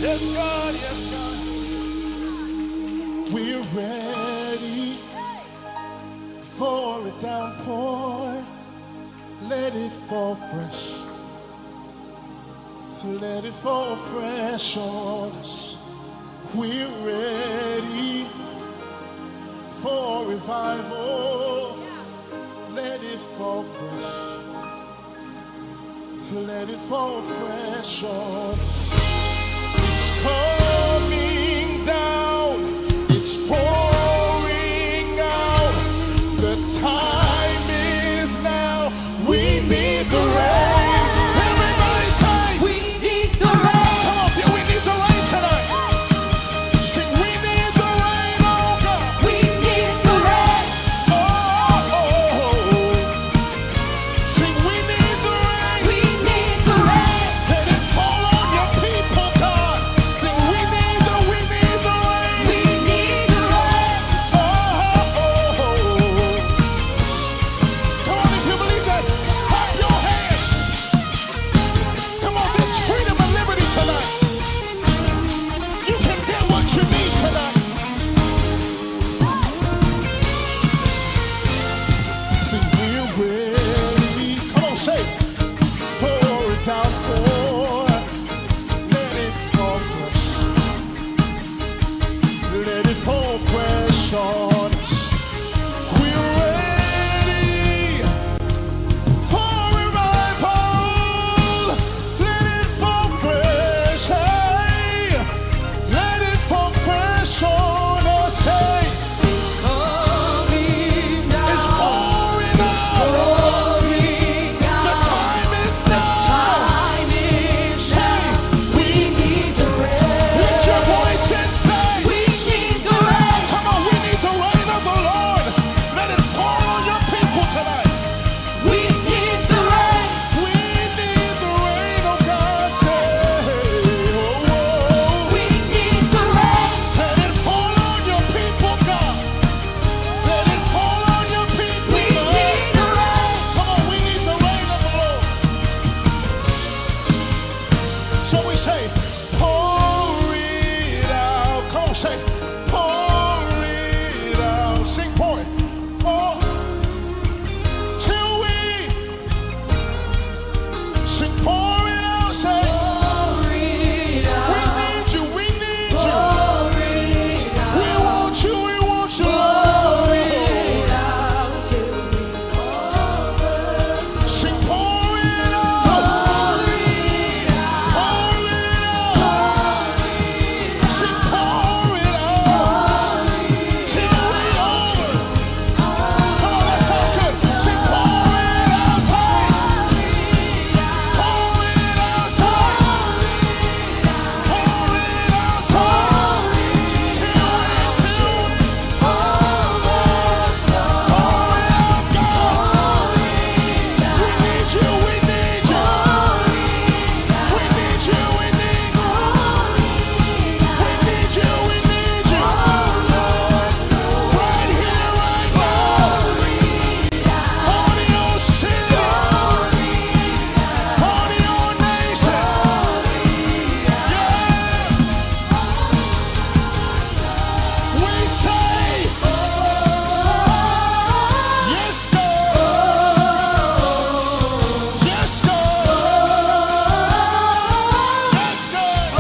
Yes, God, yes, God. We're ready for a downpour. Let it fall fresh. Let it fall fresh on us. We're ready for revival. Let it fall fresh. Let it fall fresh on us. It's coming down. It's pouring out. The time is now. We need the rain. Everybody say, we need the rain. Come on, we need the rain tonight. Sing, we need the rain, oh God. We need the rain. Oh, oh, oh. Sing, we need the rain. We need the rain. Let it fall on your people, God. Sing, we need the rain. We need the rain. Oh, oh, oh. Come on, if you believe that, clap your hands. Come on, there's freedom and liberty tonight. You can get what you need tonight. Sing, we're ready. Come on, say, for a downpour. Let it fall fresh. Let it fall fresh on us. We're ready for revival. Let it fall fresh. Hey. Let it fall fresh on us. Say, It's coming down. it's pouring out. Pouring The out. time is now. Time is Say, now. We need the rain. lift your voice and say, We need the rain. come on, we need the rain of the Lord. Let it pour on your people tonight. We need the rain. We need the rain, oh God. Say, oh, oh. We need the rain. Let it fall on your people, God. Let it fall on your people, We God. need the rain. Come on, we need the rain of the Lord. So we say, pour it out. Come on, say, pour it out. Sing, pour it. Pour. Till we sing, pour it out. Say, Pour it out. we need you, we need you. Pour it out. We want you, we want you. Pour it out till we over. Sing, pour it out. Pour it out. Pour it out. Sing, pour it out. Till we over. Come on, that sounds good. Sing, pour it out. Say, pour it out. Say, pour it out. Say, till we pour it out, God. We need you, we need you. We need you, we need you. We need you, we need you. Right here, right now. On your city. On your nation. Yeah. We say, yes, God. Yes, God. Yes, God.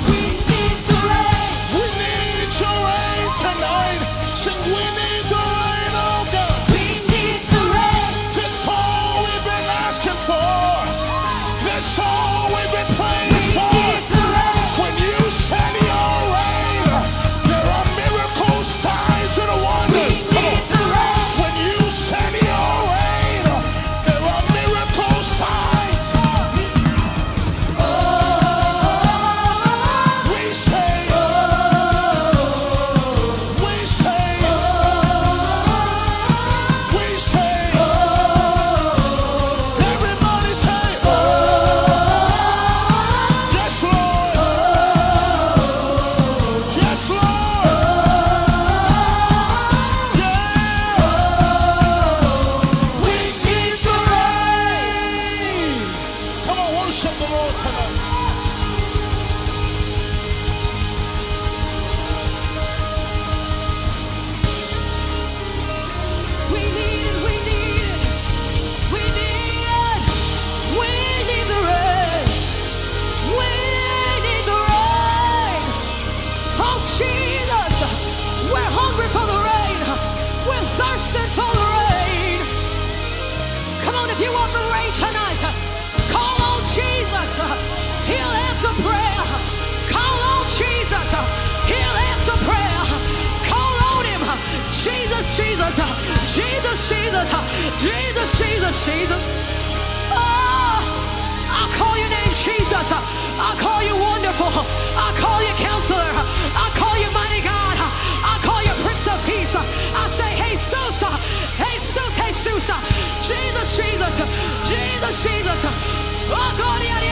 We need the rain. We need your rain tonight. Sing, we need the rain, oh God. We need the rain. That's all we've been asking for. That's all we've been praying for. Need the rain. When you send your rain, there are miracles, signs, and wonders. We need the rain. When you send your rain, there are miracles, signs. We say, we say, we say, everybody say, yes, Lord. Yes, Lord. Yeah. We need the rain. Come on, worship the Lord tonight. Jesus, Jesus, Jesus, Jesus, Jesus. Oh, I call your name Jesus. I call you wonderful. I call you counselor. I call you mighty God. I call you Prince of Peace. I say, Jesus, Jesus, Jesus, Jesus, Jesus, Jesus. Oh, God, yeah,